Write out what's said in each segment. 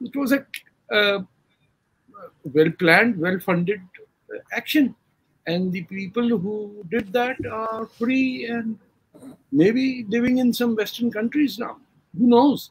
It was a well-planned, well-funded action, and the people who did that are free and maybe living in some Western countries now. Who knows?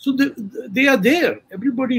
So they are there. Everybody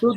So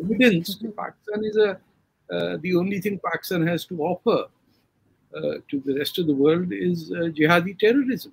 evidence. Pakistan is the only thing Pakistan has to offer to the rest of the world is jihadi terrorism.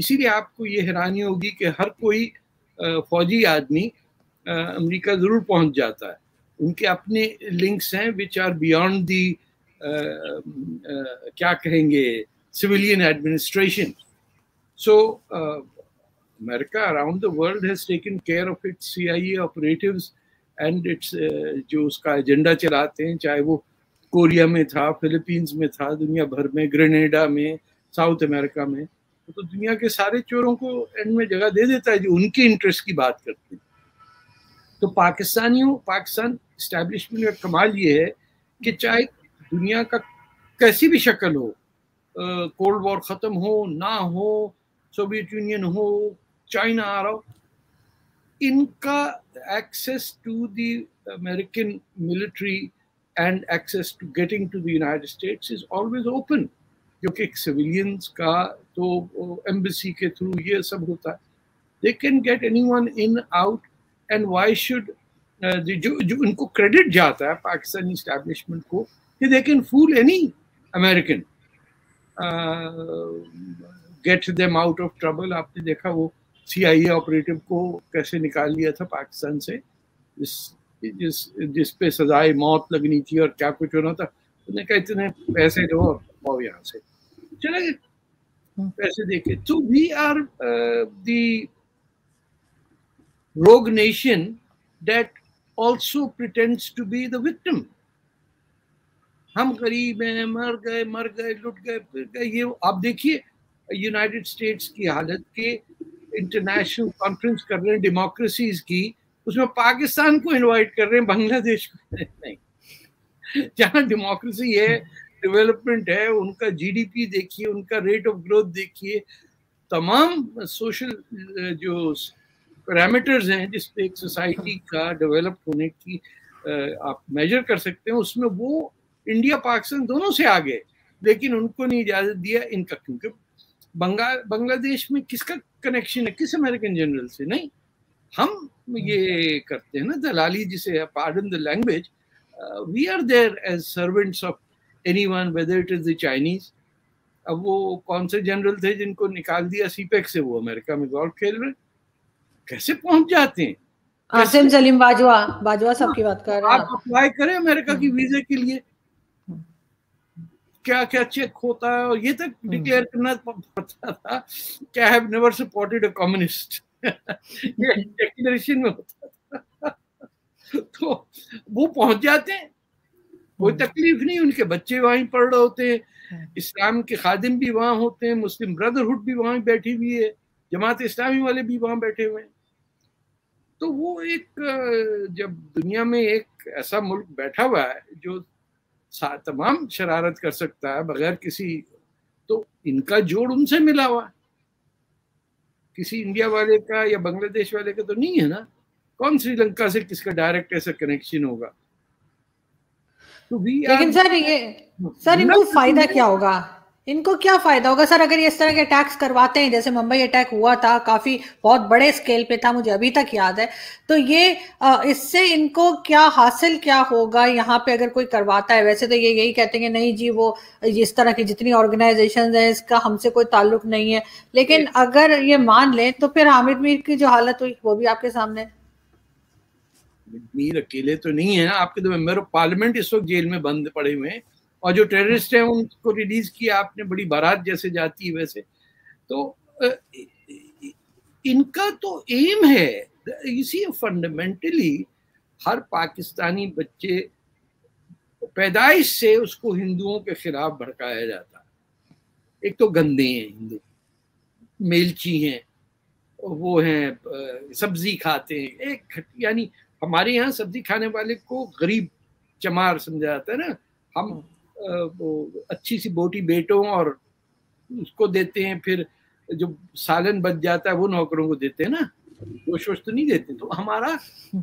اسی لیے آپ کو یہ حیرانی ہوگی کہ ہر کوئی فوجی آدمی امریکہ ضرور پہنچ جاتا ہے. ان کے اپنے لنکس ہیں وچ آر بیانڈ دی کیا کہیں گے civilian administration. So America around the world has taken care of its CIA operatives and its جو اس کا ایجنڈا چلاتے ہیں, چاہے وہ کوریا میں تھا, فلپینز میں تھا, دنیا بھر میں, گرینیڈا میں, ساؤتھ امریکہ میں, تو دنیا کے سارے چوروں کو اینڈ میں جگہ دے دیتا ہے جو ان کے انٹرسٹ کی بات کرتے ہیں. تو پاکستان اسٹیبلشمنٹ کا کمال یہ ہے کہ چاہے دنیا کا کیسی بھی شکل ہو, کولڈ وار ختم ہو نہ ہو, سوویت یونین ہو, چائنا آ رہا ہو, ان کا access to the American military and access to getting to the United States is always open, جو کہ سویلینس کا تو ایمبیسی کے تھرو یہ سب ہوتا ہے. They can get anyone in out, and why should جو ان کو کریڈٹ جاتا ہے پاکستانی اسٹیبلشمنٹ کو کہ they can fool any American, get them out of trouble. آپ نے دیکھا وہ CIA آپریٹو کو کیسے نکال لیا تھا پاکستان سے, جس پہ سزائے موت لگنی تھی اور کیا کچھ ہونا تھا. انہوں نے کہا اتنے پیسے دو اور یہاں سے چلے گئے, پیسے دے کے. تو وی are the rogue nation that also pretends to be the victim. ہم غریب ہیں, مر گئے لٹ گئے پھر گئے. یہ آپ دیکھیے یونائٹڈ اسٹیٹس کی حالت کے انٹرنیشنل کانفرنس کر رہے ہیں ڈیموکریسیز کی, اس میں پاکستان کو انوائٹ کر رہے ہیں, بنگلہ دیش کو نہیں. جہاں ڈیموکریسی ہے, ڈیولپمنٹ ہے, ان کا GDP دیکھیے, ان کا ریٹ آف گروتھ دیکھیے, تمام سوشل جو پیرامیٹرز ہیں جس پہ ایک سوسائٹی کا ڈیولپ ہونے کی آپ میجر کر سکتے ہیں, اس میں وہ انڈیا پاکستان دونوں سے آگے. لیکن ان کو نہیں اجازت دیا ان کا, کیونکہ بنگلہ دیش میں کس کا کنیکشن ہے, کس امریکن جنرل سے نہیں. ہم یہ کرتے ہیں نا دلالی, جسے pardon the language, we are there as servants of anyone whether it is the Chinese. اب وہ کون سے جنرل تھے جن کو نکال دیا CPEC سے, وہ امریکہ میں گولف کھیل رہے, کیسے پہنچ جاتے ہیں. عاصم سلیم باجوہ صاحب کی بات کر رہے ہیں آپ اپلائی کریں امریکہ کی ویزے کے لیے, کیا کیا چیک ہوتا ہے, اور یہ تک ڈکلیئر کرنا پڑتا تھا کہ I have never supported a communist. یہ ڈیکلیریشن میں ہوتا تھا. تو وہ پہنچ جاتے ہیں, کوئی تکلیف نہیں, ان کے بچے وہیں پڑھ رہے ہوتے ہیں, اسلام کے خادم بھی وہاں ہوتے ہیں, مسلم بردرہڈ بھی وہاں بیٹھی ہوئی ہے, جماعت اسلامی والے بھی وہاں بیٹھے ہوئے ہیں. تو وہ ایک جب دنیا میں ایک ایسا ملک بیٹھا ہوا ہے جو تمام شرارت کر سکتا ہے بغیر کسی, تو ان کا جوڑ ان سے ملا ہوا, کسی انڈیا والے کا یا بنگلہ دیش والے کا تو نہیں ہے نا. کون سری لنکا سے کس کا ڈائریکٹ ایسا کنیکشن ہوگا. لیکن سر ان کو فائدہ کیا ہوگا, ان کو کیا فائدہ ہوگا سر اگر یہ اس طرح کے اٹیکس کرواتے ہیں, جیسے ممبئی اٹیک ہوا تھا, کافی بہت بڑے اسکیل پہ تھا, مجھے ابھی تک یاد ہے. تو یہ اس سے ان کو کیا حاصل کیا ہوگا یہاں پہ اگر کوئی کرواتا ہے؟ ویسے تو یہ یہی کہتے ہیں کہ نہیں جی وہ اس طرح کی جتنی آرگنائزیشنز ہیں اس کا ہم سے کوئی تعلق نہیں ہے, لیکن اگر یہ مان لیں تو پھر حامد میر کی جو حالت ہوئی وہ بھی آپ کے سامنے. میر اکیلے تو نہیں ہے, آپ کے تو ممبر آف پارلیمنٹ اس وقت جیل میں بند پڑے ہوئے ہیں, اور جو ٹیررسٹ ہیں ان کو ریلیز کیا آپ نے, بڑی بارات جیسے جاتی ہے ویسے. تو ان کا تو ایم ہے, اسی فنڈامنٹلی ہر پاکستانی بچے پیدائش سے اس کو ہندوؤں کے خلاف بھڑکایا جاتا ہے. ایک تو گندے ہیں ہندو, میلچی ہیں, وہ ہیں سبزی کھاتے ہیں, ایک یعنی ہمارے یہاں سبزی کھانے والے کو غریب چمار سمجھا جاتا ہے نا. ہم اچھی سی بوٹی بیٹوں اور اس کو دیتے ہیں, پھر جو سالن بچ جاتا ہے وہ نوکروں کو دیتے ہیں نا, گوشت ووشت تو نہیں دیتے. تو ہمارا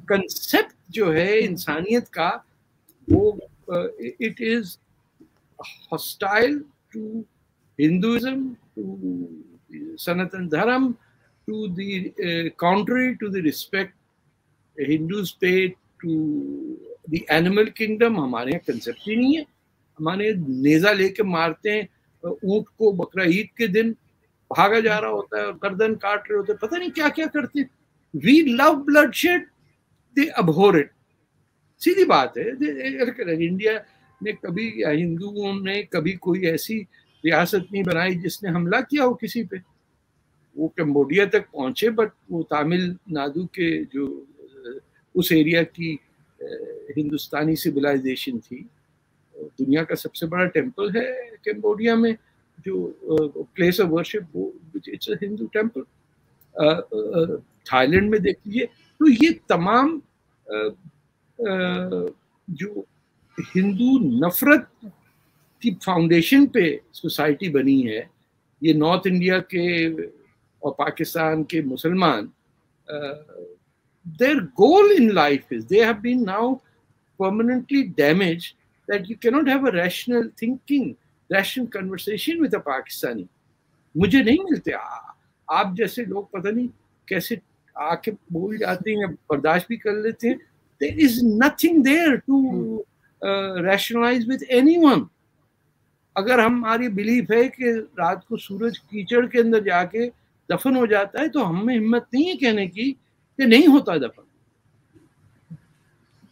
کنسپٹ جو ہے انسانیت کا وہ it is hostile to Hinduism, to Sanatan Dharma, to the contrary to the respect Hindus pay to the animal kingdom. ہمارے یہاں کنسپٹ ہی نہیں ہے. ہمارے نیزہ لے کے مارتے ہیں اونٹ کو بقرہ عید کے دن, بھاگا جا رہا ہوتا ہے اور گردن کاٹ رہے ہوتے ہیں, پتہ نہیں کیا کیا کرتے ہیں. We love bloodshed, they abhor it. سیدھی بات ہے. انڈیا نے کبھی, یا ہندوؤں نے کبھی کوئی ایسی ریاست نہیں بنائی جس نے حملہ کیا ہو کسی پہ. وہ کمبوڈیا تک پہنچے, بٹ وہ تامل ناڈو کے جو اس ایریا کی ہندوستانی سویلائزیشن تھی. دنیا کا سب سے بڑا ٹیمپل ہے کمبوڈیا میں, جو place of worship, it's a Hindu temple. Thailand میں دیکھ لیجیے. تو یہ تمام جو ہندو نفرت کی فاؤنڈیشن پہ سوسائٹی بنی ہے, یہ نارتھ انڈیا کے اور پاکستان کے مسلمان, their goal in life is, they have been now permanently damaged, that you cannot have a rational thinking, rational conversation with a Pakistani. مجھے نہیں ملتے. آپ جیسے لوگ پتہ نہیں کیسے آ کے بول جاتے ہیں, برداشت بھی کر لیتے ہیں. There is nothing there to rationalize with anyone. اگر ہماری بلیف ہے کہ رات کو سورج کیچڑ کے اندر جا کے دفن ہو جاتا ہے, تو ہمیں ہمت نہیں ہے کہنے کی کہ نہیں ہوتا دفن.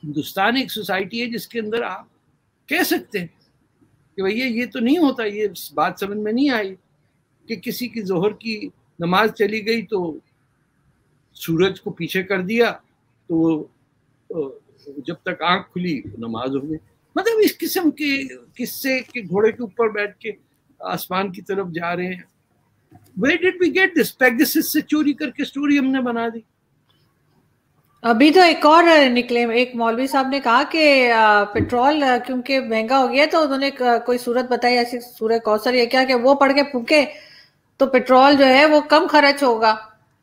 ہندوستان ایک سوسائٹی ہے جس کے اندر آپ کہہ سکتے ہیں کہ بھیا یہ تو نہیں ہوتا. یہ بات سمجھ میں نہیں آئی کہ کسی کی ظہر کی نماز چلی گئی تو سورج کو پیچھے کر دیا, تو جب تک آنکھ کھلی نماز ہو گئی. مطلب اس قسم کے قصے کہ گھوڑے کے اوپر بیٹھ کے آسمان کی طرف جا رہے ہیں. Where did we get this? پیگسس سے چوری کر کے سٹوری ہم نے بنا دی. ابھی تو ایک اور نکلے, ایک مولوی صاحب نے کہا کہ پیٹرول کیونکہ مہنگا ہو گیا, تو انہوں نے کوئی صورت بتائی ایسی, سورہ کوثر یا کیا, کہ وہ پڑھ کے پھونکے تو پیٹرول جو ہے وہ کم خرچ ہوگا,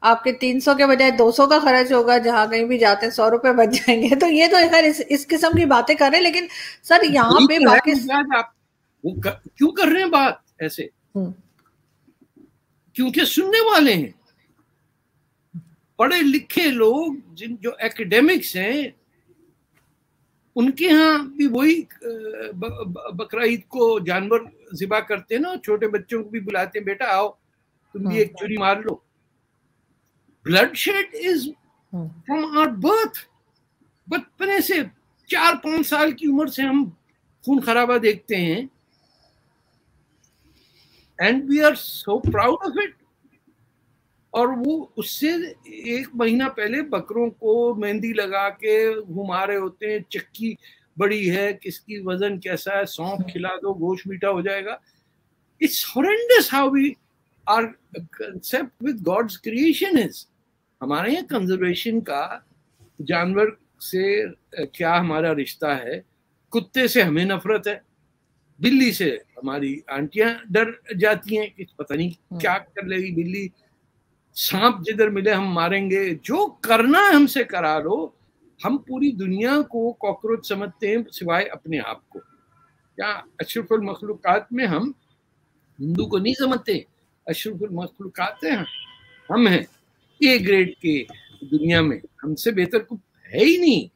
آپ کے 300 کے بجائے 200 کا خرچ ہوگا, جہاں کہیں بھی جاتے ہیں 100 روپے بچ جائیں گے. تو یہ تو خیر اس قسم کی باتیں کر رہے ہیں. لیکن سر یہاں پہ کیوں کر رہے ہیں بات ایسے؟ کیونکہ سننے والے ہیں پڑھے لکھے لوگ, جو ایکیڈیمکس ہیں, ان کے ہاں بھی وہی بقرہ عید کو جانور ذبح کرتے ہیں نا, چھوٹے بچوں کو بھی بلاتے ہیں, بیٹا آؤ تم بھی ایک چھری مار لو. Bloodshed is from our birth. بچپنے سے 4-5 سال کی عمر سے ہم خون خرابہ دیکھتے ہیں, and we are so proud of it. اور وہ اس سے 1 مہینہ پہلے بکروں کو مہندی لگا کے گھما رہے ہوتے ہیں, چکی بڑی ہے, کس کی وزن کیسا ہے, سونف کھلا دو گوشت میٹھا ہو جائے گا. It's horrendous how we our concept with God's creation is. ہمارے یہاں کنزرویشن کا جانور سے کیا ہمارا رشتہ ہے. کتے سے ہمیں نفرت ہے, بلی سے ہماری آنٹیاں ڈر جاتی ہیں کہ پتہ نہیں کیا کر لے گی بلی, سانپ جدھر ملے ہم ماریں گے, جو کرنا ہے ہم سے کرا لو. ہم پوری دنیا کو کاکروچ سمجھتے ہیں سوائے اپنے آپ کو. کیا اشرف المخلوقات میں ہم ہندو کو نہیں سمجھتے؟ اشرف المخلوقات ہیں ہم ہیں, اے گریڈ کے دنیا میں ہم سے بہتر کوئی ہے ہی نہیں,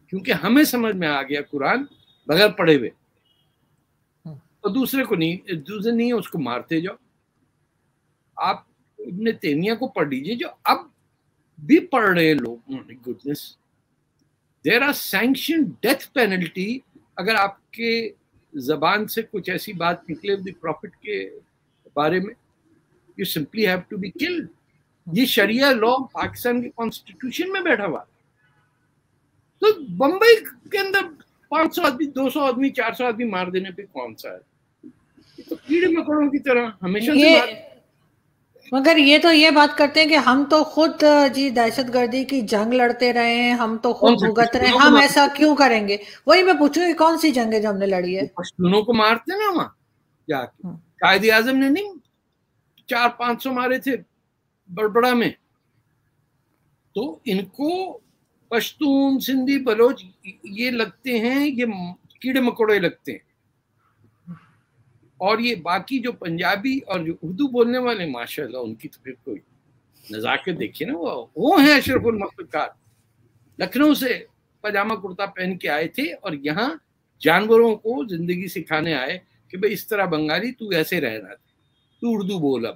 کیونکہ ہمیں سمجھ میں آ گیا قرآن بغیر پڑھے ہوئے. اور دوسرے کو نہیں, دوسرے نہیں اس کو مارتے جاؤ. آپ ابن تیمیہ کو پڑھ لیجیے, جو اب بھی پڑھ رہے ہیں لوگ. Goodness, there are sanction death penalty اگر آپ کے زبان سے کچھ ایسی بات نکلے دی پروفٹ کے بارے میں, you simply have to be killed. یہ شریعہ لا پاکستان کے کانسٹیٹیوشن میں بیٹھا ہوا. تو بمبئی کے اندر 500 آدمی 200 آدمی 400 آدمی مار دینے پہ کون سا ہے؟ یہ تو کیڑے مکوڑوں کی طرح ہمیشہ سے. مگر یہ تو یہ بات کرتے ہیں کہ ہم تو خود جی دہشت گردی کی جنگ لڑتے رہے ہیں, ہم تو خود بھگت رہے ہیں, ہم ایسا کیوں کریں گے؟ وہی میں پوچھوں گی کون سی جنگ ہے جو ہم نے لڑی ہے؟ پشتونوں کو مارتے نا وہاں جا کے. قائد اعظم نے نہیں 400-500 مارے تھے بڑبڑا میں. تو ان کو پشتون, سندھی, بلوچ یہ لگتے ہیں, یہ کیڑے مکوڑے لگتے ہیں. اور یہ باقی جو پنجابی اور جو اردو بولنے والے ماشاءاللہ ان کی تو پھر کوئی نزاکت دیکھیے نا. وہ ہیں اشرف المخلوقات. لکھنؤ سے پاجامہ کرتا پہن کے آئے تھے اور یہاں جانوروں کو زندگی سکھانے آئے کہ بھئی اس طرح بنگالی تو ایسے رہنا, تو اردو بول, اب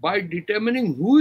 by determining who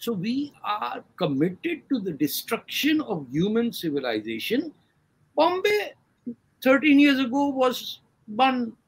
So we are committed to the destruction of human civilization. Bombay 13 years ago was one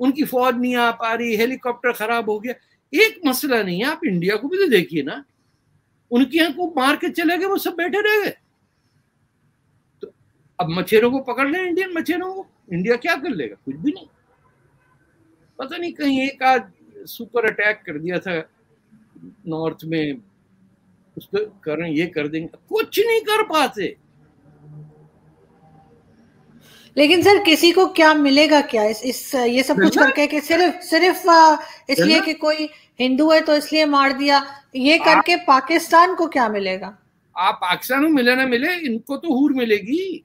ان کی فوج نہیں آ پا رہی, ہیلی کاپٹر خراب ہو گیا. ایک مسئلہ نہیں ہے, آپ انڈیا کو بھی تو دیکھیے نا, ان کے یہاں کو مار کے چلے گئے, وہ سب بیٹھے رہ گئے. تو اب مچھروں کو پکڑ لیں, انڈین مچھروں کو, انڈیا کیا کر لے گا؟ کچھ بھی نہیں. پتہ نہیں کہیں ایک آج سپر اٹیک کر دیا تھا نارتھ میں, اس پہ کریں یہ کر دیں گے, کچھ نہیں کر پاتے. لیکن سر کسی کو کیا ملے گا کیا اس یہ سب کچھ کر کے, کہ صرف اس لیے کہ کوئی ہندو ہے تو اس لیے مار دیا, یہ کر کے پاکستان کو کیا ملے گا؟ آپ پاکستان میں ملے نہ ملے, ان کو تو حور ملے گی.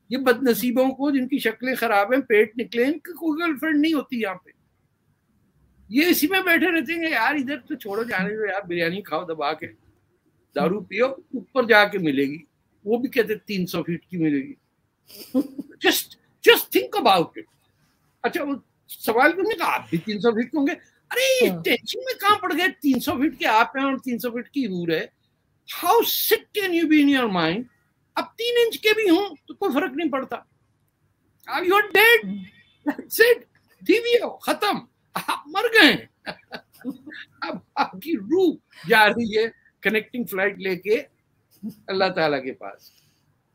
یہ بد نصیبوں کو جن کی شکلیں خراب ہیں, پیٹ نکلے, ان کی کوئی گرل فرینڈ نہیں ہوتی یہاں پہ. یہ اسی میں بیٹھے رہتے ہیں یار, ادھر تو چھوڑو جانے دو یار, بریانی کھاؤ دبا کے, دارو پیو, اوپر جا کے ملے گی, وہ بھی کہتے 300 فیٹ کی ملے گی. just think about it. اچھا وہ سوال کیوں نہیں کہا آپ بھی 300 فیٹ کے ہوں گے؟ ارے ٹینشن میں کہاں پڑ گئے, 300 فیٹ کے آپ ہیں اور 300 فیٹ کی حور ہے. How sick can you be in your mind? اب 3 انچ کے بھی ہوں تو کوئی فرق نہیں پڑتا. You are dead. That's it. دیویو ختم, آپ مر گئے. اب آپ کی روح جا رہی ہے کنیکٹنگ فلائٹ لے کے اللہ تعالیٰ کے پاس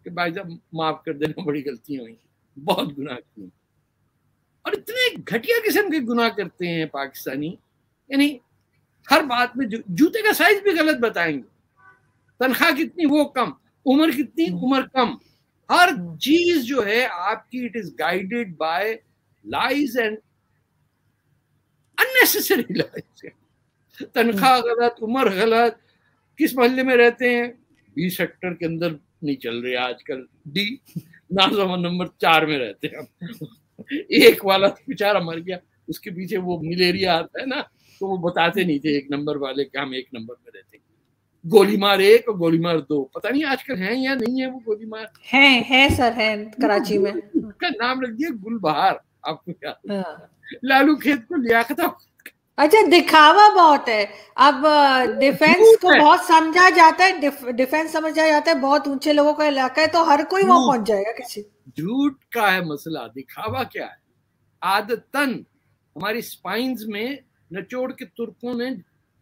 کہ بھائی جب معاف کر دینا, بڑی غلطیاں ہوئی, بہت گناہ کی. اور اتنے گھٹیا قسم کے گناہ کرتے ہیں پاکستانی, یعنی ہر بات میں جوتے کا سائز بھی غلط بتائیں گے, تنخواہ کتنی وہ کم, عمر کتنی عمر کم, ہر چیز جو ہے آپ کی it is guided by lies and unnecessary لائز. تنخواہ غلط, عمر غلط, کس محلے میں رہتے ہیں, 20 سیکٹر کے اندر نہیں چل رہے آج کل, ڈی نازم نمبر 4 میں رہتے ہیں ہم. ایک والا بیچارہ مر گیا, اس کے پیچھے وہ ملیریا آتا ہے نا, تو وہ بتاتے نہیں تھے 1 نمبر والے کہ ہم 1 نمبر میں رہتے ہیں. گولی مار 1 اور گولی مار 2, پتہ نہیں آج کل ہیں یا نہیں ہے وہ گولی مار. ہے سر, ہے کراچی میں. اس کا نام رکھ دیا گل بہار. آپ کو کیا لالو کھیت کو لیاقت. اچھا دکھاوا بہت ہے. اب ڈیفینس کو بہت سمجھا جاتا ہے, ڈیفینس سمجھا جاتا ہے, بہت اونچے لوگوں کا علاقہ ہے تو ہر کوئی وہاں پہنچ جائے گا. کسی جھوٹ کا ہے مسئلہ, دکھاوا کیا ہے. عادتاً ہماری سپائنز میں نچوڑ کے ترکوں نے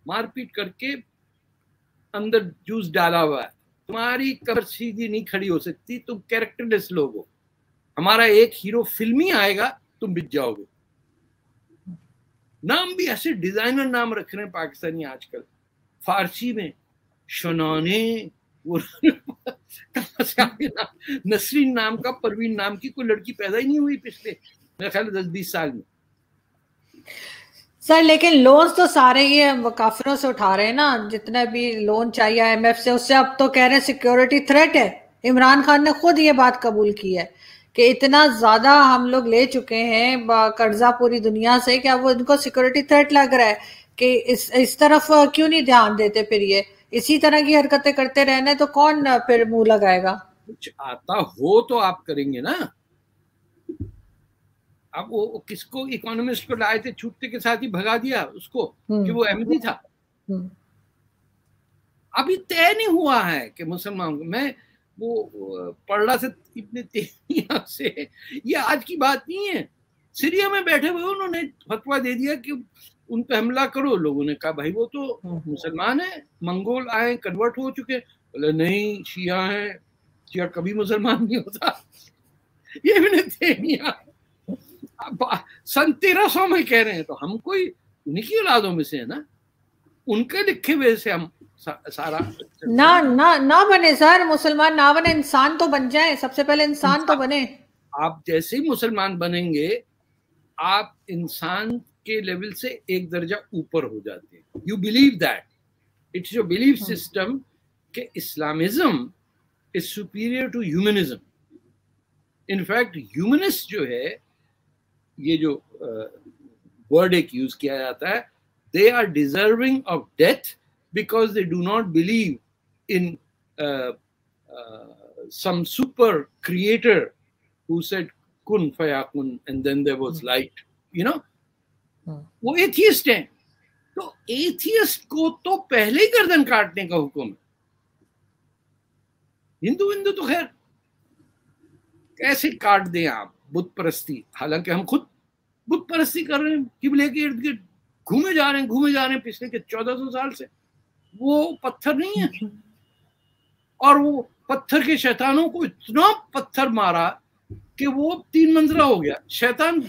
مار پیٹ کر کے اندر جوس ڈالا ہوا ہے. تمہاری کمر سیدھی نہیں کھڑی ہو سکتی, تم کیریکٹر لیس لوگ ہو. ہمارا ایک ہیرو فلمی آئے گا, تم بچ جاؤ گے. نام بھی ایسے ڈیزائنر نام رکھ رہے ہیں پاکستانی آج کل. فارسی میں شنانے, نسرین نام کا, پروین نام کی کوئی لڑکی پیدا ہی نہیں ہوئی پچھلے میرے خیال 10-20 سال میں. سر لیکن لونز تو سارے یہ کافروں سے اٹھا رہے ہیں نا, جتنا بھی لون چاہیے IMF سے, اس سے اب تو کہہ رہے ہیں سیکیورٹی تھریٹ ہے. عمران خان نے خود یہ بات قبول کی ہے کہ اتنا زیادہ ہم لوگ لے چکے ہیں قرضہ پوری دنیا سے کہ اب وہ ان کو سیکیورٹی تھریٹ لگ رہا ہے کہ اس طرف کیوں نہیں دھیان دیتے. پھر یہ اسی طرح کی حرکتیں کرتے رہنے تو کون پھر منہ لگائے گا. کچھ آتا ہو تو آپ کریں گے نا. اب وہ کس کو اکانومسٹ کو لائے تھے, چھوٹے کے ساتھ ہی بھگا دیا اس کو کہ وہ احمدی تھا. ابھی طے نہیں ہوا ہے کہ مسلمان. میں وہ پڑھ رہا تھا ابن تیمیہ سے, یہ آج کی بات نہیں ہے. سیریا میں بیٹھے ہوئے انہوں نے فتویٰ دے دیا کہ ان پہ حملہ کرو. لوگوں نے کہا بھائی وہ تو مسلمان ہیں, منگول آئے کنورٹ ہو چکے. بولے نہیں, شیعہ ہیں, شیعہ کبھی مسلمان نہیں ہوتا. یہ ابن تیمیہ 1300 میں کہہ رہے ہیں, تو ہم کوئی انہیں کی اولادوں میں سے ہے نا, ان کے لکھے ہوئے سے ہم سارا نہ بنے سر, مسلمان نہ بنے, انسان تو بن جائیں. سب سے پہلے انسان تو بنے. آپ جیسے ہی مسلمان بنیں گے آپ انسان کے لیول سے ایک درجہ اوپر ہو جاتے ہیں. You believe that, it's your belief system کہ Islamism is superior to humanism. In fact humanist جو ہے, یہ جو ورڈ ایک یوز کیا جاتا ہے, they are deserving of death because they do not believe in some super creator who said kun fayakun and then there was light, you know. وہ atheist ہیں, تو ایتھیسٹ کو تو پہلے ہی گردن کاٹنے کا حکم ہے. ہندو تو خیر کیسے کاٹ دیں آپ, بت پرستی, حالانکہ ہم خود بت پرستی کر رہے ہیں, قبلے کے ارد گرد گھومے جا رہے ہیں پچھلے کے 1400 سال سے. وہ پتھر نہیں ہے, اور وہ پتھر کے شیطانوں کو اتنا پتھر مارا کہ وہ 3 منزلہ ہو گیا. شیطان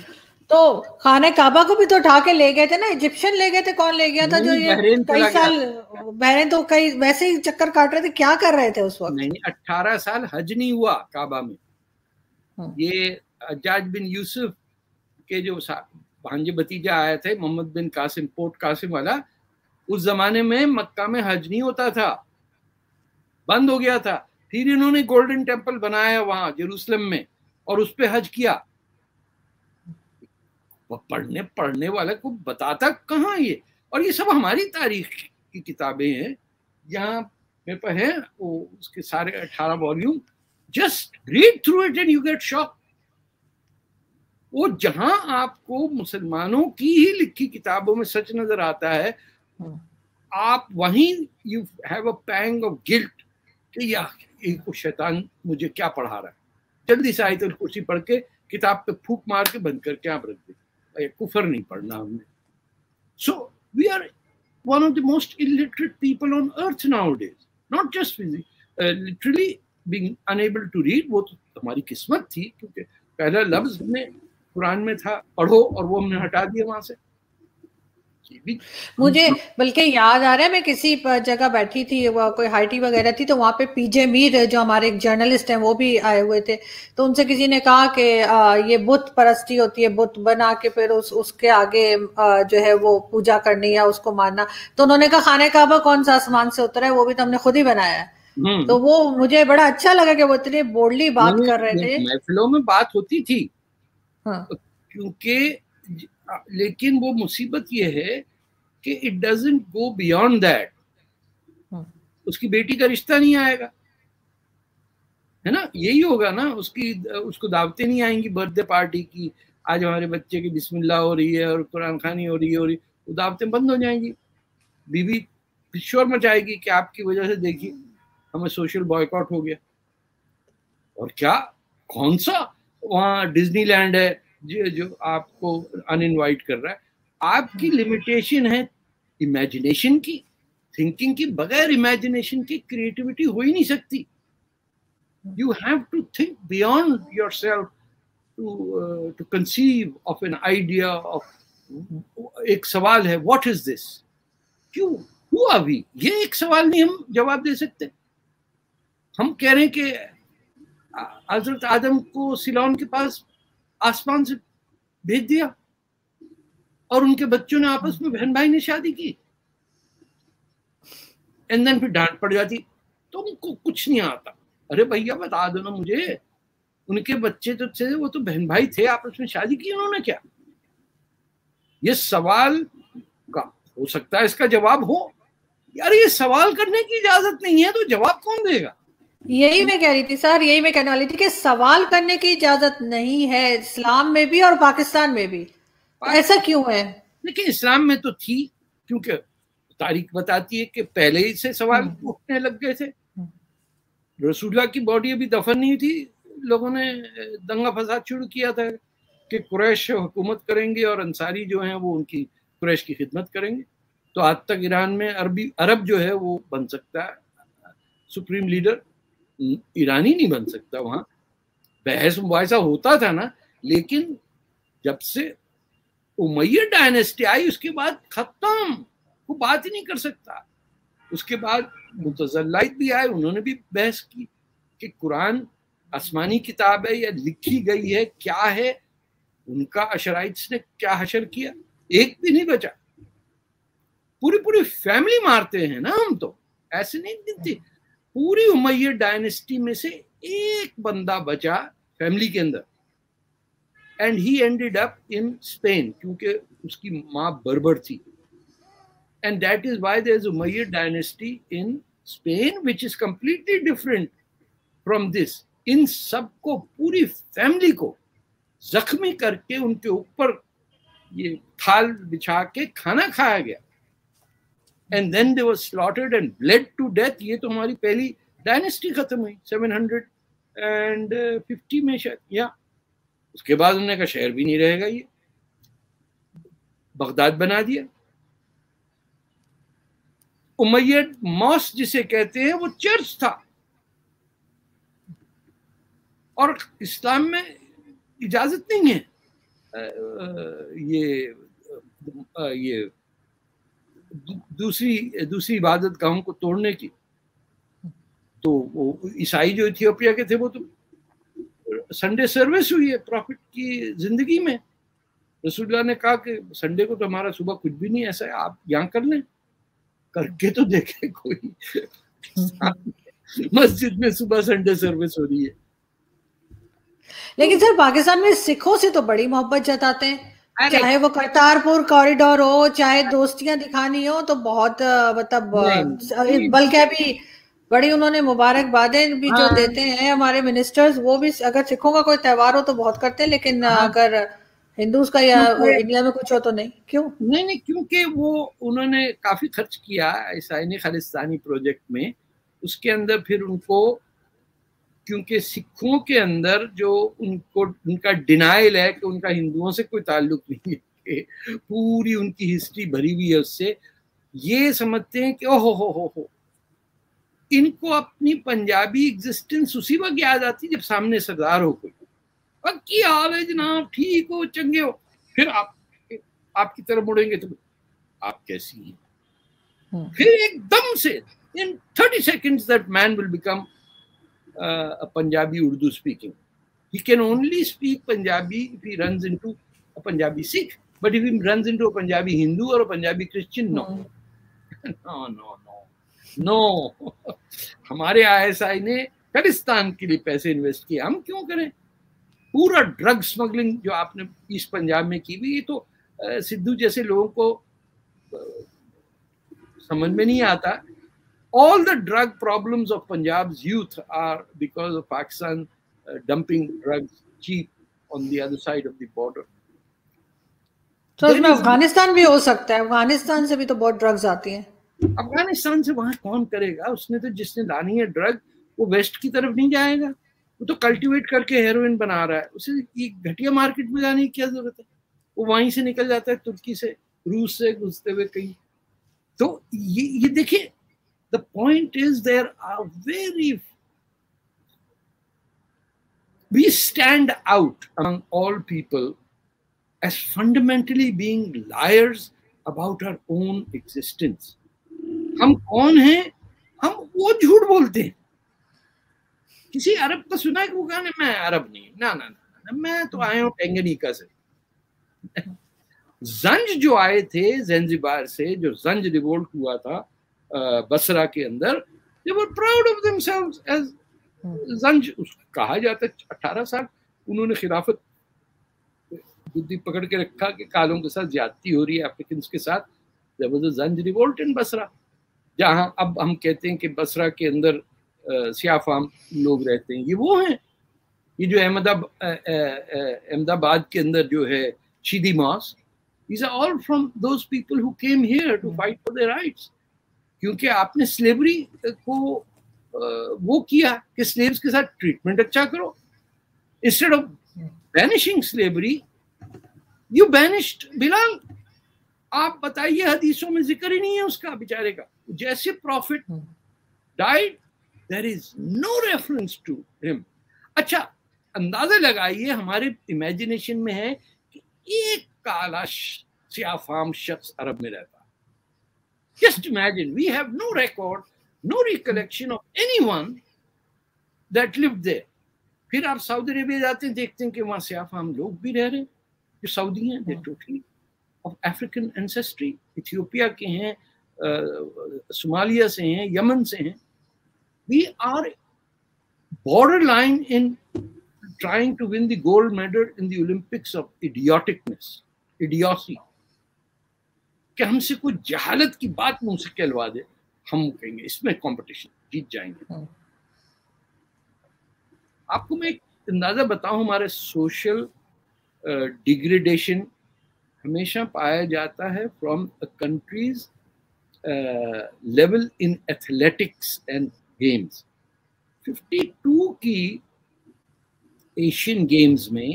تو خانہ کعبہ کو بھی تو اٹھا کے لے گئے تھے نا, ایجپشن لے گئے تھے, کون لے گیا تھا جو یہ کئی سال بحرین تو کئی ویسے ہی چکر کاٹ رہے تھے, کیا کر رہے تھے اس وقت؟ نہیں, 18 سال حج نہیں ہوا کعبہ میں. یہ حجاج بن یوسف کے جو بھانجے بھتیجا آئے تھے, محمد بن قاسم, پورٹ قاسم والا, اس زمانے میں مکہ میں حج نہیں ہوتا تھا, بند ہو گیا تھا. پھر انہوں نے گولڈن ٹیمپل بنایا وہاں جیروسلم میں, اور اس پہ حج کیا. پڑھنے والا کو بتاتا کہاں یہ, اور یہ سب ہماری تاریخ کی کتابیں ہیں, یہاں پہ ہیں وہ اس کے سارے 18 volume. Just read through it and you get shock. وہ جہاں آپ کو مسلمانوں کی ہی لکھی کتابوں میں سچ نظر آتا ہے, آپ وہیں you have a pang of guilt کہ یہ شیطان مجھے کیا پڑھا رہا ہے. جلدی سے آیت الکرسی پڑھ کے کتاب پہ پھونک مار کے بند کر کے آپ رکھ دیں, کفر نہیں پڑھنا ہم نے. So we are one of the most illiterate people on earth nowadays, not just literally being unable to read. وہ تو ہماری قسمت تھی, کیونکہ پہلا لفظ ہم نے قرآن میں تھا پڑھو, اور وہ ہم نے ہٹا دیا وہاں سے. مجھے بلکہ یاد آ رہا ہے, میں کسی جگہ بیٹھی تھی, کوئی ہائٹی وغیرہ تھی, تو وہاں پہ پی جے میر جو ہمارے ایک جرنلسٹ ہیں وہ بھی آئے ہوئے تھے. تو ان سے کسی نے کہا کہ یہ بت پرستی ہوتی ہے, بت بنا کے پھر اس کے آگے جو ہے وہ پوجا کرنی یا اس کو ماننا. تو انہوں نے کہا خانہ کعبہ کون سا آسمان سے اترا ہے, وہ بھی تو ہم نے خود ہی بنایا ہے. تو وہ مجھے بڑا اچھا لگا کہ وہ اتنے بولڈلی بات کر رہے تھے. محفلوں میں بات ہوتی تھی, کیونکہ لیکن وہ مصیبت یہ ہے کہ it doesn't go beyond that. اس کی بیٹی کا رشتہ نہیں آئے گا, ہے نا, یہی ہوگا نا. اس کو دعوتیں نہیں آئیں گی برتھ ڈے پارٹی کی, آج ہمارے بچے کی بسم اللہ ہو رہی ہے اور قرآن خوانی ہو رہی ہے, وہ دعوتیں بند ہو جائیں گی. بیوی شور مچائے گی کہ آپ کی وجہ سے دیکھیے ہمیں سوشل بائیکاٹ ہو گیا. اور کیا, کون سا وہاں ڈزنی لینڈ ہے جو آپ کو ان انوائٹ کر رہا ہے. آپ کی لمیٹیشن ہے امیجنیشن کی, تھنکنگ کی. بغیر امیجنیشن کی کریٹیوٹی ہو ہی نہیں سکتی. You have to think beyond yourself to conceive of an idea of. ایک سوال ہے, what is this? کیوں, who are we? یہ ایک سوال نہیں ہم جواب دے سکتے. ہم کہہ رہے ہیں کہ حضرت آدم کو سیلون کے پاس آسمان سے بھیج دیا, اور ان کے بچوں نے آپس میں بہن بھائی نے شادی کی, اینڈ دین پھر ڈانٹ پڑ جاتی تم کو کچھ نہیں آتا. ارے بھیا بتا دو نا مجھے, ان کے بچے تو تھے, وہ تو بہن بھائی تھے, آپس میں شادی کی انہوں نے, کیا یہ سوال کا ہو سکتا ہے اس کا جواب ہو؟ یار یہ سوال کرنے کی اجازت نہیں ہے, تو جواب کون دے گا؟ یہی میں کہہ رہی تھی سر, یہی میں کہنے والی تھی کہ سوال کرنے کی اجازت نہیں ہے اسلام میں بھی اور پاکستان میں بھی. ایسا کیوں ہے؟ لیکن اسلام میں تو تھی, کیونکہ تاریخ بتاتی ہے کہ پہلے ہی سے سوال اٹھنے لگ گئے تھے. رسول اللہ کی باڈی ابھی دفن نہیں تھی, لوگوں نے دنگا فساد شروع کیا تھا کہ قریش حکومت کریں گے اور انصاری جو ہیں وہ ان کی قریش کی خدمت کریں گے. تو آج تک ایران میں عرب جو ہے وہ بن سکتا ہے سپریم لیڈر, ایرانی نہیں بن سکتا. وہاں بحث مباحثہ ہوتا تھا نا, لیکن جب سے امیہ ڈائنیسٹی آئی اس کے بعد ختم, وہ بات ہی نہیں کر سکتا. اس کے بعد متزلائت بھی آئے, انہوں نے بھی بحث کی کہ قرآن آسمانی کتاب ہے یا لکھی گئی ہے, کیا ہے. ان کا اشرائٹس نے کیا حشر کیا, ایک بھی نہیں بچا. پوری فیملی مارتے ہیں نا ہم, تو ایسے نہیں دیتی. پوری امیہ ڈائنیسٹی میں سے ایک بندہ بچا فیملی کے اندر, and he ended up in Spain, کیونکہ اس کی ماں بربر تھی. And that is why there is a Umayyad dynasty in Spain, which is completely different from this. ان سب کو, پوری فیملی کو زخمی کر کے ان کے اوپر یہ تھال بچھا کے کھانا کھایا گیا. And then they were slaughtered and bled to death. یہ تو ہماری پہلی ڈائنیسٹی ختم ہوئی 750 میں شاید, یا اس کے بعد انہوں نے کہا شہر بھی نہیں رہے گا یہ. بغداد بنا دیا. امید ماسک جسے کہتے ہیں وہ چرچ تھا, اور اسلام میں اجازت نہیں ہے یہ دوسری عبادت گاہوں کو توڑنے کی. تو وہ عیسائی جو ایتھیوپیا کے تھے وہ تو سنڈے سروس ہوئی ہے پروفٹ کی زندگی میں. رسول اللہ نے کہا کہ سنڈے کو تو ہمارا صبح کچھ بھی نہیں, ایسا ہے آپ یہاں کر لیں, کر کے تو دیکھیں کوئی مسجد میں صبح سنڈے سروس ہو رہی ہے. لیکن سر پاکستان میں سکھوں سے تو بڑی محبت جتاتے ہیں, چاہے وہ کرتارپور کوریڈور ہو, چاہے دوستیاں دکھانی ہو, تو بہت مطلب بلکہ ابھی بڑی انہوں نے مبارکبادیں بھی جو دیتے ہیں ہمارے منسٹرز, وہ بھی اگر سکھوں کا کوئی تہوار ہو تو بہت کرتے ہیں, لیکن اگر ہندوز کا یا انڈیا میں کچھ ہو تو نہیں. کیوں؟ نہیں, کیونکہ وہ انہوں نے کافی خرچ کیا عیسائی خالصتانی پروجیکٹ میں. اس کے اندر پھر ان کو, کیونکہ سکھوں کے اندر جو ان کا ڈینائل ہے کہ ان کا ہندوؤں سے کوئی تعلق نہیں ہے, پوری ان کی ہسٹری بھری ہوئی ہے اس سے, یہ سمجھتے ہیں کہ اوہ ہو ان کو اپنی پنجابی ایگزسٹنس اسی وقت یاد آتی جب سامنے سردار ہو کوئی, کی حال ہے جناب, ٹھیک ہو, چنگے ہو, پھر آپ کی طرف مڑیں گے تو آپ کیسی ہیں, پھر ایک دم سے in 30 seconds that man will become a Punjabi Urdu speaking. He can only speak Punjabi if he runs into a Punjabi Sikh, but if he runs into a Punjabi Hindu or a Punjabi Christian, no. No. ہمارے ISI نے خالصتان کے لیے پیسے invest کیے, ہم کیوں کریں؟ پورا ڈرگ سمگلنگ جو آپ نے ایسٹ پنجاب میں کی ہوئی, یہ تو سدھو جیسے لوگوں کو سمجھ میں نہیں آتا. All the drug problems of Punjab's youth are because of Pakistan dumping drugs cheap on the other side of the border. تو اس میں افغانستان بھی ہو سکتا ہے, افغانستان سے بھی تو بہت ڈرگز آتی ہیں. افغانستان سے وہاں کون کرے گا؟ اس نے تو جس نے لانی ہے ڈرگ وہ ویسٹ کی طرف نہیں جائے گا, وہ تو کلٹیویٹ کر کے ہیروئن بنا رہا ہے, اسے گھٹیا مارکیٹ میں جانے کی کیا ضرورت ہے؟ وہ وہیں سے نکل جاتا ہے, ترکی سے, روس سے گھستے ہوئے کہیں. تو یہ دیکھیں, the point is there are we stand out among all people as fundamentally being liars about our own existence. ہم کون ہیں؟ ہم وہ جھوٹ بولتے ہیں. کسی عرب کا سنا ہے کہ وہ کہا میں عرب نہیں, نہ میں تو آیا ہوں ٹینگنیکا سے. زنج جو آئے تھے زنجبار سے, جو زنج ریوولٹ ہوا تھا بصرہ کے اندر, they were proud of themselves as زنج. کہا جاتا ہے 18 سال انہوں نے خلافت بدھی پکڑ کے رکھا کہ کالوں کے ساتھ زیادتی ہو رہی ہے افریکنز کے ساتھ. there was a زنج ریوولٹ ان بصرہ, جہاں اب ہم کہتے ہیں کہ بصرہ کے اندر سیاہ فام لوگ رہتے ہیں. یہ وہ ہیں, یہ جو احمد آباد کے اندر جو ہے شیدی mosque, these are all from those people who came here to fight for their rights. کیونکہ آپ نے سلیوری کو وہ کیا کہ سلیوز کے ساتھ ٹریٹمنٹ اچھا کرو. Instead of banishing slavery you banished Bilal. آپ بتائیے حدیثوں میں ذکر ہی نہیں ہے اس کا بیچارے کا. جیسے prophet died there is no reference to him. اچھا اندازہ لگائیے, ہمارے امیجنیشن میں ہے کہ ایک کالا سیاہ فام شخص عرب میں رہتا. Just imagine, we have no record, no recollection of anyone that lived there. پھر آپ سعودی عربیہ جاتے ہیں, دیکھتے ہیں کہ وہاں سیاہ فام لوگ بھی رہ رہے ہیں جو سعودی ہیں. they're totally of African ancestry. Ethiopia کے ہیں, صومالیہ سے ہیں, یمن سے ہیں. We are borderline in trying to win the gold medal in the Olympics of idiocy. کہ ہم سے کوئی جہالت کی بات منہ سے کہلوا دے, ہم کہیں گے اس میں کمپٹیشن جیت جائیں گے. آپ کو میں ایک اندازہ بتاؤں, ہمارے سوشل ڈیگریڈیشن ہمیشہ پایا جاتا ہے from countries level in athletics and games. 52 کی ایشین گیمز میں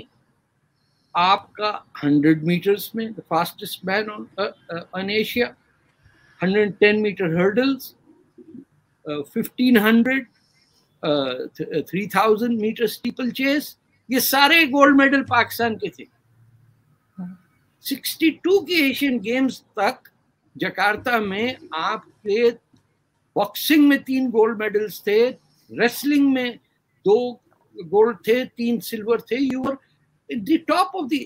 آپ کا 100 میٹرز میں fastest man on Asia, 110 metre hurdles, 1500 3000 metre steeplechase, یہ سارے گولڈ میڈل پاکستان کے تھے. 62 کے ایشین گیمز تک جکارتا میں آپ کے باکسنگ میں 3 گولڈ میڈلز تھے, ریسلنگ میں 2 گولڈ تھے, 3 سلور تھے. You are the top of the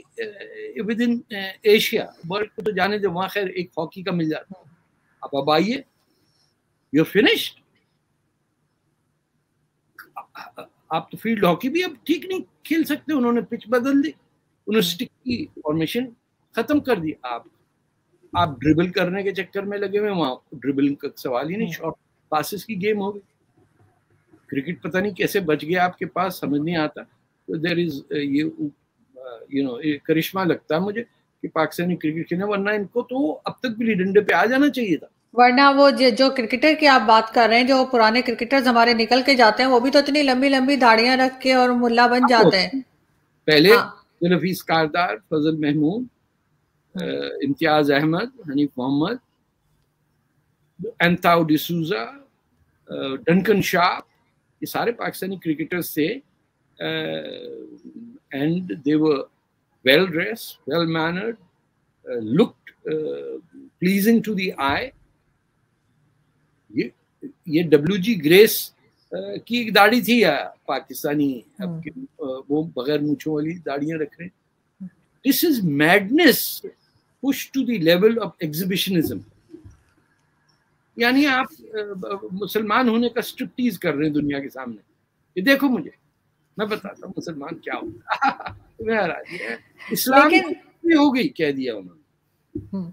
with in Asia. World کو تو جانے دے, وہاں خیر ایک ہاکی کا مل جاتا. اب آئیے, یو آر فنشڈ. آپ تو فیلڈ ہاکی بھی اب ٹھیک نہیں کھیل سکتے, انہوں نے پچ بدل دی, انہوں نے اسٹک کی فارمیشن ختم کر دی. آپ ڈربل کرنے کے چکر میں لگے ہوئے, وہاں ڈربل کا سوال ہی نہیں, شارٹ پاسز کی گیم ہو گئی. کرکٹ پتہ نہیں کیسے بچ گیا آپ کے پاس, سمجھ نہیں آتا. دیر از یہ کرشمہ لگتا ہے مجھے کہ پاکستانی کرکٹ کھیلنا, ورنہ ان کو تو اب تک بھی ڈنڈے پہ آ جانا چاہیے تھا. ورنہ وہ جو کرکٹر کی آپ بات کر رہے ہیں, جو پرانے کرکٹرز ہمارے نکل کے جاتے ہیں, وہ بھی تو اتنی لمبی لمبی داڑیاں رکھ کے اور ملا بن جاتے ہیں. پہلے حفیظ کاردار, فضل محمود, امتیاز احمد, حنیف محمد, انتاؤ ڈسوزا, ڈنکن شاہ, یہ سارے پاکستانی کرکٹرز تھے. And they were well dressed, well mannered, looked pleasing to the eye. یہ ڈبلیو جی گریس کی ایک داڑھی تھی پاکستانی, اب وہ بغیر مونچھوں والی داڑیاں رکھ رہے ہیں. This is madness push to the level of exhibitionism. یعنی آپ مسلمان ہونے کا اسٹرپٹیز کر رہے ہیں دنیا کے سامنے. یہ دیکھو مجھے, میں بتاتا ہوں مسلمان کیا ہوگا. اسلام ہو گئی کہہ دیا انہوں نے,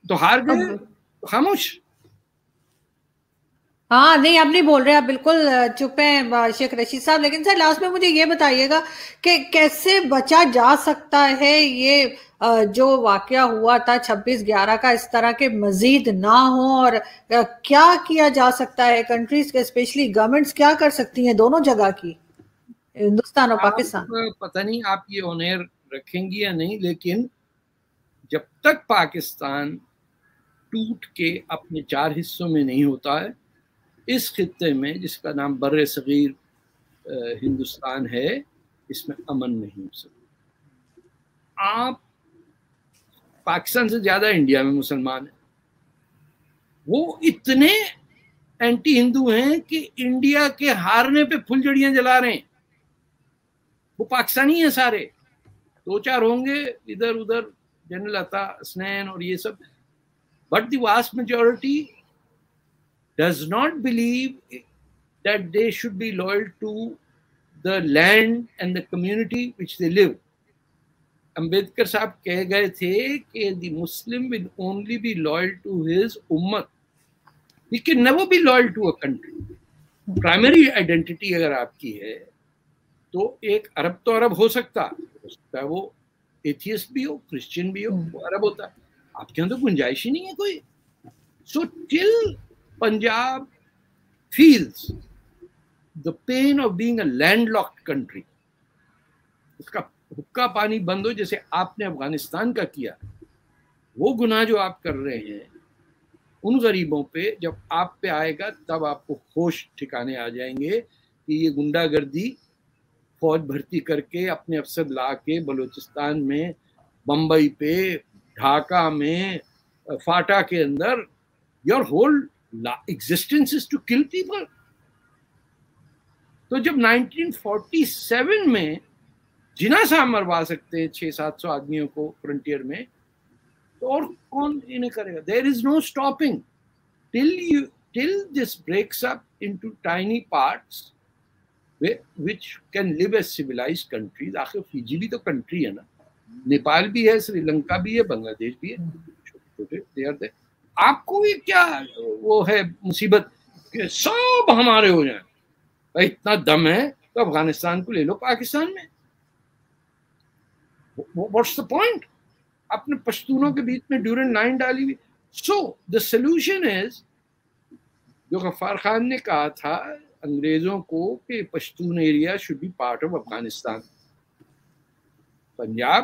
تو ہار گئے, خاموش. ہاں نہیں, آپ نہیں بول رہے, آپ بالکل چپ ہیں شیخ رشید صاحب. لیکن سر لاسٹ میں مجھے یہ بتائیے گا کہ کیسے بچا جا سکتا ہے یہ جو واقعہ ہوا تھا 26/11 کا, اس طرح کے مزید نہ ہوں, اور کیا کیا جا سکتا ہے کنٹریز کے, اسپیشلی گورنمنٹس کیا کر سکتی ہیں دونوں جگہ کی, ہندوستان اور پاکستان؟ پتہ نہیں آپ یہ آنر رکھیں گی یا نہیں, لیکن جب تک پاکستان ٹوٹ کے اپنے 4 حصوں میں نہیں ہوتا ہے, اس خطے میں جس کا نام بر صغیر ہندوستان ہے, اس میں امن نہیں ہو سکتا. آپ پاکستان سے زیادہ انڈیا میں مسلمان ہیں, وہ اتنے اینٹی ہندو ہیں کہ انڈیا کے ہارنے پہ پھلجڑیاں جلا رہے ہیں. وہ پاکستانی ہیں سارے, 2-4 ہوں گے ادھر ادھر, جنرل عطا حسنین اور یہ سب, but the vast majority does not believe that they should be loyal to the land and the community which they live. Ambedkar صاحب کہہ گئے تھے کہ the Muslim will only be loyal to his ummat. He can never be loyal to a country. Primary identity اگر آپ کی ہے تو ایک عرب تو عرب ہو سکتا ہے, وہ ایتھیسٹ بھی ہو, کرسچن بھی ہو, وہ عرب ہوتا ہے. آپ کے اندر گنجائش ہی نہیں ہے کوئی. So till Punjab feels the pain of being a landlocked country, اس کا حقہ پانی بند ہو جیسے آپ نے افغانستان کا کیا, وہ گناہ جو آپ کر رہے ہیں ان غریبوں پہ جب آپ پہ آئے گا تب آپ کو ہوش ٹھکانے آ جائیں گے کہ یہ گنڈا گردی فوج بھرتی کر کے اپنے افسر لا کے بلوچستان میں, بمبئی پہ, ڈھاکہ میں, فاٹا کے اندر, your whole existence is to kill people. تو جب 1947 میں جنا صاحب مروا سکتے ہیں 600-700 آدمیوں کو فرنٹیئر میں, تو اور کون انہیں کرے گا؟ There is no stopping till this breaks up into tiny parts which can live as civilized countries. آخر فیجی بھی تو کنٹری ہے نا, نیپال بھی ہے, سری لنکا بھی ہے, بنگلہ دیش بھی ہے, چھوٹے چھوٹے. آپ کو بھی کیا وہ ہے مصیبت کہ سب ہمارے ہو جائیں؟ اتنا دم ہے تو افغانستان کو لے لو پاکستان میں. What's the point? اپنے پشتونوں کے بیچ میں ڈیورنٹ لائن ڈالی ہوئی. So the solution is, جو غفار خان نے کہا تھا انگریزوں کو کہ Pashtun area should be part of Afghanistan. Punjab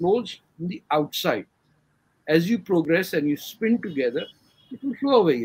flows from the outside. As you progress and you spin together, it will flow away.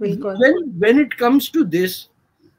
when it comes to this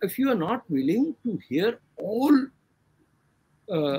if you are not willing to hear all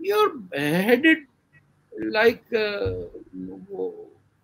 you're headed like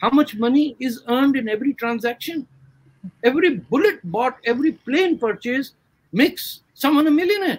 how much money is earned in every transaction, every bullet bought, every plane purchase makes someone a millionaire.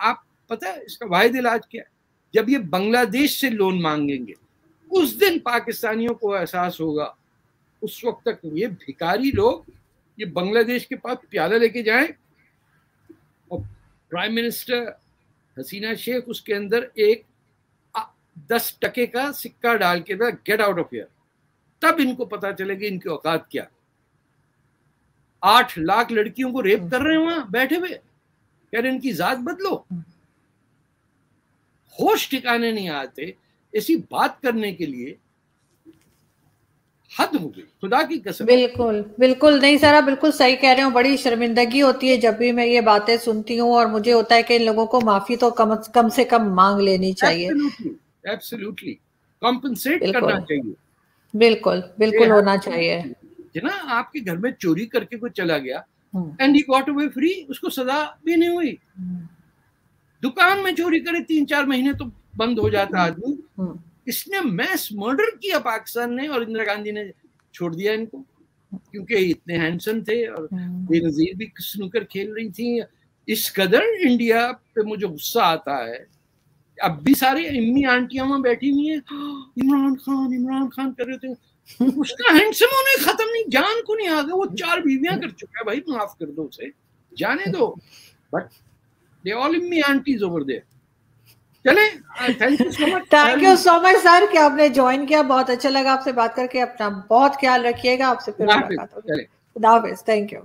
آپ پتہ ہے اس کا واحد علاج کیا ہے؟ جب یہ بنگلہ دیش سے لون مانگیں گے اس دن پاکستانیوں کو احساس ہوگا. اس وقت تک یہ بھکاری لوگ یہ بنگلہ دیش کے پاس پیالہ لے کے جائیں اور پرائم منسٹر حسینہ شیخ اس کے اندر ایک 10 ٹکے کا سکہ ڈال کے گیٹ آؤٹ آف ہیئر, تب ان کو پتا چلے گا ان کی اوقات کیا. 8 لاکھ لڑکیوں کو ریپ کر رہے ہیں وہاں بیٹھے ہوئے, کہہ رہے ان کی ذات بدلو. ہوش ٹھکانے نہیں آتے. ایسی بات کرنے کے لیے حد ہو گئی خدا کی قسم. بالکل بالکل نہیں سر, آپ بالکل صحیح کہہ رہے ہوں. بڑی شرمندگی ہوتی ہے جب بھی میں یہ باتیں سنتی ہوں, اور مجھے ہوتا ہے کہ ان لوگوں کو معافی تو کم سے کم مانگ لینی چاہیے. ایبسلیوٹلی کمپنسیٹ کرنا چاہیے. بالکل بالکل ہونا چاہیے. جناب آپ کے گھر میں چوری کر کے کوئی چلا گیا and he got away free, اس کو سزا بھی نہیں ہوئی. دکان میں چوری کرے 3-4 مہینے تو بند ہو جاتا آدمی. اس نے میس مرڈر کیا پاکستان نے, اور اندرا گاندھی نے چھوڑ دیا ان کو کیونکہ اتنے ہینڈسم تھے اور بے نظیر بھی سنوکر کھیل رہی تھی. اس قدر انڈیا پہ مجھے غصہ آتا ہے. اب بھی سارے امی آنٹیاں وہاں بیٹھی ہوئی ہیں عمران خان کر رہے تھے, اس کا ہینڈسم ہونے ختم نہیں, جان کو نہیں آ گیا. وہ 4 بیویاں کر چکا ہے بھائی, معاف کر دو اسے, جانے دو. But they all ammi aunties over there. چلیں, thank you so much. Thank you so much sir کہ آپ نے جوائن کیا. بہت اچھا لگا آپ سے بات کر کے. اپنا بہت خیال رکھیے گا. آپ سے پھر ملاقات ہوگی. خدا حافظ. Thank you.